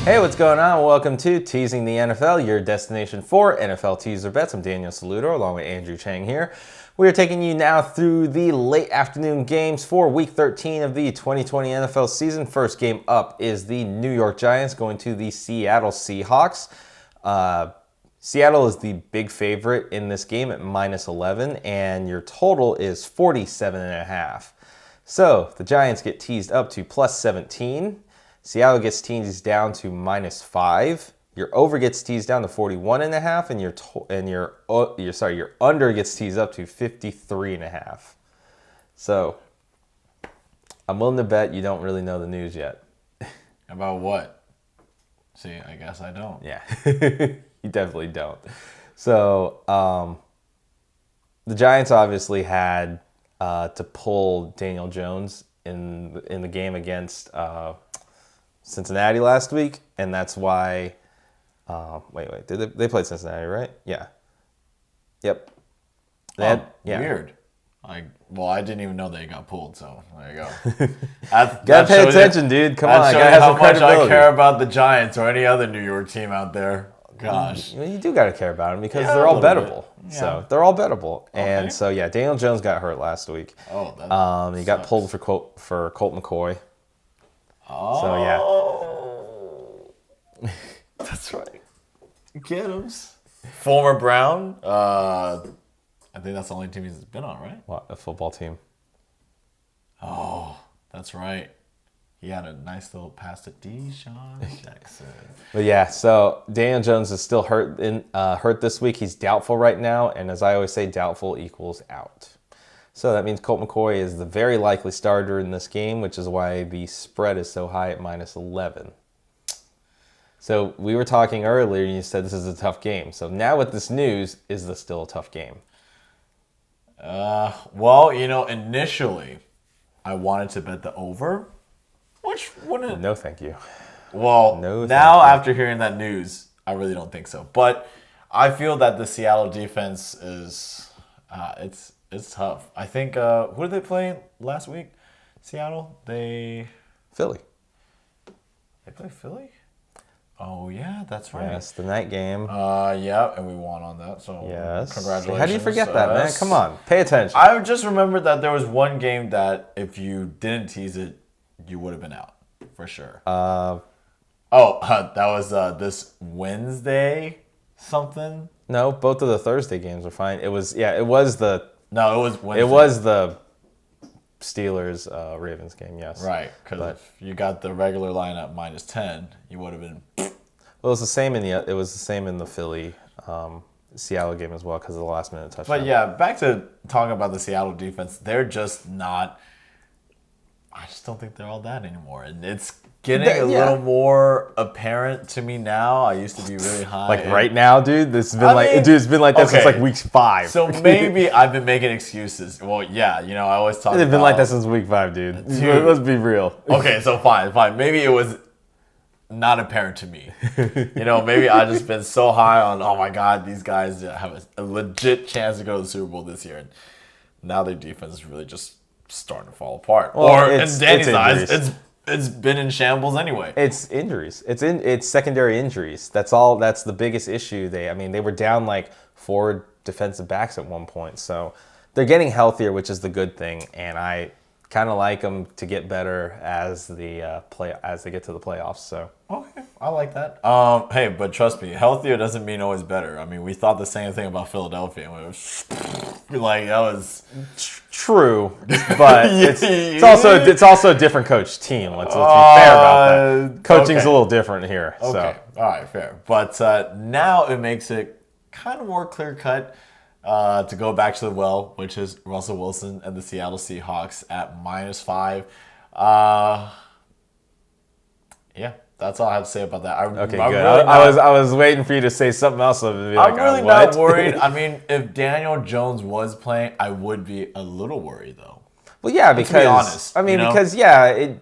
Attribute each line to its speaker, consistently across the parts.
Speaker 1: Hey, what's going on? Welcome to Teasing the NFL, your destination for NFL teaser bets. I'm Daniel Saludo, along with Andrew Chang here. We are taking you now through the late afternoon games for Week 13 of the 2020 NFL season. First game up is the New York Giants going to the Seattle Seahawks. Seattle is the big favorite in this game at minus 11, and your total is 47.5. So the Giants get teased up to plus 17. Seattle gets teased down to minus 5. Your over gets teased down to 41.5, and your under gets teased up to 53.5. So I'm willing to bet you don't really know the news yet.
Speaker 2: About what? See, I guess I don't.
Speaker 1: Yeah, you definitely don't. So the Giants obviously had to pull Daniel Jones in the game against Cincinnati last week, and that's why. Wait. Did they played Cincinnati, right? Yeah. Yep.
Speaker 2: Weird. I didn't even know they got pulled, so there you go.
Speaker 1: Gotta pay attention, dude. Come on, gotta have some credibility.
Speaker 2: How much I care about the Giants or any other New York team out there. Gosh.
Speaker 1: You do gotta care about them because they're all bettable.
Speaker 2: Yeah.
Speaker 1: So they're all bettable.
Speaker 2: Okay.
Speaker 1: And so, yeah, Daniel Jones got hurt last week.
Speaker 2: Oh, that
Speaker 1: he got pulled for Colt McCoy.
Speaker 2: Oh.
Speaker 1: So, yeah.
Speaker 2: That's right. Get him. Former Brown. I think that's the only team he's been on, right?
Speaker 1: What, a football team?
Speaker 2: Oh, that's right. He had a nice little pass to Deshaun Jackson.
Speaker 1: But yeah, so Daniel Jones is still hurt this week. He's doubtful right now, and as I always say, doubtful equals out. So that means Colt McCoy is the very likely starter in this game, which is why the spread is so high at minus 11. So we were talking earlier, and you said this is a tough game. So now with this news, is this still a tough game?
Speaker 2: Well, initially, I wanted to bet the over, which wouldn't.
Speaker 1: No, thank you.
Speaker 2: Well, now after hearing that news, I really don't think so. But I feel that the Seattle defense is, it's tough. I think, who did they play last week? Seattle?
Speaker 1: Philly.
Speaker 2: They play Philly? Oh, yeah, that's right.
Speaker 1: Yes, the night game.
Speaker 2: Yeah, and we won on that, so
Speaker 1: yes.
Speaker 2: Congratulations.
Speaker 1: How do you forget that, man? Come on, pay attention.
Speaker 2: I just remembered that there was one game that if you didn't tease it, you would have been out, for sure.
Speaker 1: That
Speaker 2: was this Wednesday something?
Speaker 1: No, both of the Thursday games were fine. It was Wednesday.
Speaker 2: It
Speaker 1: was the Steelers Ravens game, yes.
Speaker 2: Right, because if you got the regular lineup minus 10, you would have been.
Speaker 1: Well, it was the same in the Philly Seattle game as well because of the last minute touchdown.
Speaker 2: But yeah, back to talking about the Seattle defense, they're just not. I just don't think they're all that anymore, and it's getting a little more apparent to me now. I used to be really high.
Speaker 1: Like right now, dude, it's been like that since like week 5.
Speaker 2: So maybe I've been making excuses. Well, yeah, I always talk.
Speaker 1: It's been like that since week 5, dude. Let's be real.
Speaker 2: Okay, so fine. Maybe it was not apparent to me. Maybe I just been so high on. Oh my God, these guys have a legit chance to go to the Super Bowl this year, and now their defense is really just starting to fall apart.
Speaker 1: Well,
Speaker 2: in Danny's eyes, it's been in shambles anyway.
Speaker 1: It's injuries. It's secondary injuries. That's all. That's the biggest issue. They were down like 4 defensive backs at one point. So they're getting healthier, which is the good thing. And I kind of like them to get better as they get to the playoffs. So
Speaker 2: okay, I like that. Hey, but trust me, healthier doesn't mean always better. I mean, we thought the same thing about Philadelphia. Like that was
Speaker 1: true, but it's also a different coach team. Let's be fair about that. Coaching's a little different here.
Speaker 2: Okay, all right, fair. But now it makes it kind of more clear cut to go back to the well, which is Russell Wilson and the Seattle Seahawks at minus 5. Yeah. That's all I have to say about that.
Speaker 1: Okay, good. I was waiting for you to say something else.
Speaker 2: I'm really not worried. I mean, if Daniel Jones was playing, I would be a little worried, though.
Speaker 1: Well, yeah, because
Speaker 2: to be honest,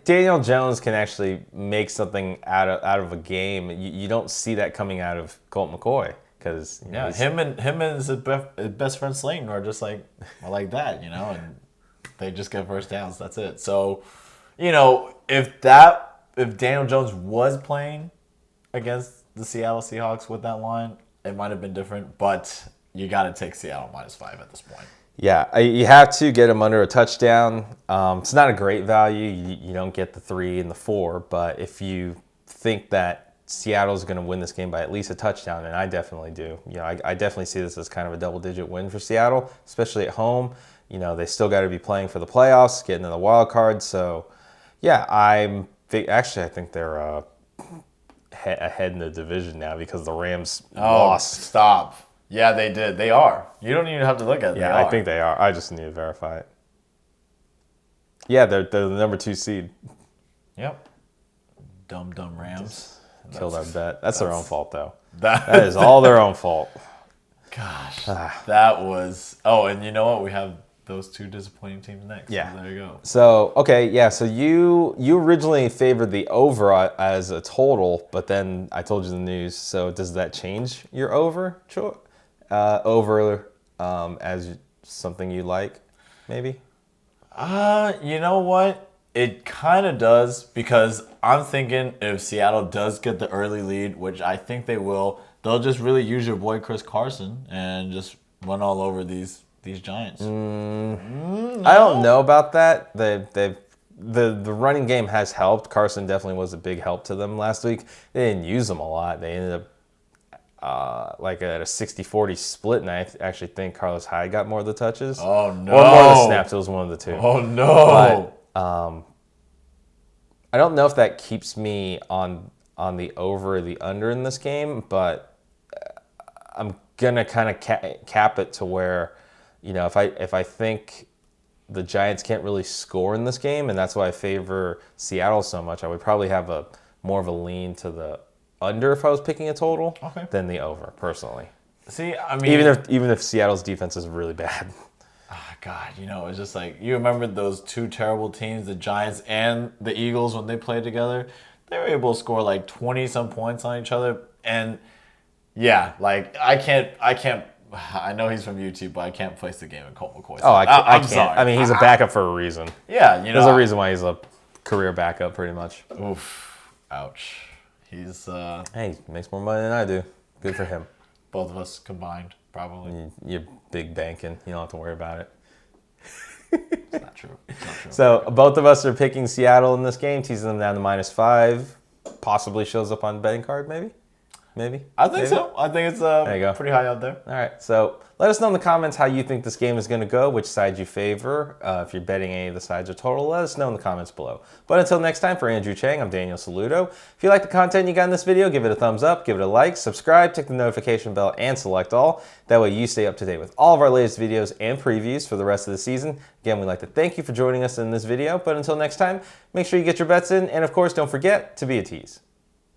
Speaker 1: Daniel Jones can actually make something out of a game. You don't see that coming out of Colt McCoy because
Speaker 2: him and his best friend Slayton are just like that, and they just get first downs. That's it. So, if Daniel Jones was playing, against the Seattle Seahawks with that line, it might have been different, but you got to take Seattle -5 at this point.
Speaker 1: Yeah, you have to get them under a touchdown. It's not a great value. You don't get the 3 and the 4, but if you think that Seattle's going to win this game by at least a touchdown, and I definitely do. I definitely see this as kind of a double-digit win for Seattle, especially at home. They still got to be playing for the playoffs, getting in the wild card. So, yeah, I think they're ahead in the division now because the Rams lost.
Speaker 2: Stop. Yeah, they did. They are. You don't even have to look at it.
Speaker 1: Yeah, I think they are. I just need to verify it. Yeah, they're the number 2 seed.
Speaker 2: Yep. Dumb Rams.
Speaker 1: Killed our bet. That's their own fault, though.
Speaker 2: That
Speaker 1: is all their own fault.
Speaker 2: Gosh. That was... Oh, and you know what? We have those 2 disappointing teams next.
Speaker 1: Yeah.
Speaker 2: So there you go.
Speaker 1: So, okay, yeah. So you originally favored the over as a total, but then I told you the news. So does that change your over? Over as something you like, maybe?
Speaker 2: You know what? It kind of does, because I'm thinking if Seattle does get the early lead, which I think they will, they'll just really use your boy Chris Carson and just run all over these Giants.
Speaker 1: I don't know about that. The running game has helped. Carson definitely was a big help to them last week. They didn't use him a lot. They ended up like at a 60-40 split, and I actually think Carlos Hyde got more of the touches.
Speaker 2: Oh, no.
Speaker 1: Or more of the snaps. It was one of the 2.
Speaker 2: Oh, no.
Speaker 1: But, I don't know if that keeps me on the over or the under in this game, but I'm going to kind of cap it to where, if I think the Giants can't really score in this game, and that's why I favor Seattle so much, I would probably have more of a lean to the under if I was picking a total than the over, personally.
Speaker 2: See, I mean...
Speaker 1: Even if Seattle's defense is really bad.
Speaker 2: Oh, God, it's just like, you remember those 2 terrible teams, the Giants and the Eagles, when they played together? They were able to score like 20-some points on each other. And, yeah, like, I know he's from UT, but I can't place the game in Colt McCoy.
Speaker 1: Oh, I can't.
Speaker 2: Sorry.
Speaker 1: I mean, he's a backup for a reason.
Speaker 2: Yeah,
Speaker 1: There's a reason why he's a career backup, pretty much.
Speaker 2: Oof. Ouch. He's...
Speaker 1: Hey, he makes more money than I do. Good for him.
Speaker 2: Both of us combined, probably.
Speaker 1: You're big banking. You don't have to worry about it.
Speaker 2: It's not true.
Speaker 1: So both of us are picking Seattle in this game, teasing them down to -5. Possibly shows up on betting card, maybe?
Speaker 2: I think so. I think it's
Speaker 1: there you go.
Speaker 2: Pretty high up there.
Speaker 1: All right. So let us know in the comments how you think this game is going to go, which side you favor. If you're betting any of the sides or total, let us know in the comments below. But until next time, for Andrew Chang, I'm Daniel Saludo. If you like the content you got in this video, give it a thumbs up, give it a like, subscribe, tick the notification bell, and select all. That way you stay up to date with all of our latest videos and previews for the rest of the season. Again, we'd like to thank you for joining us in this video. But until next time, make sure you get your bets in. And of course, don't forget to be a tease.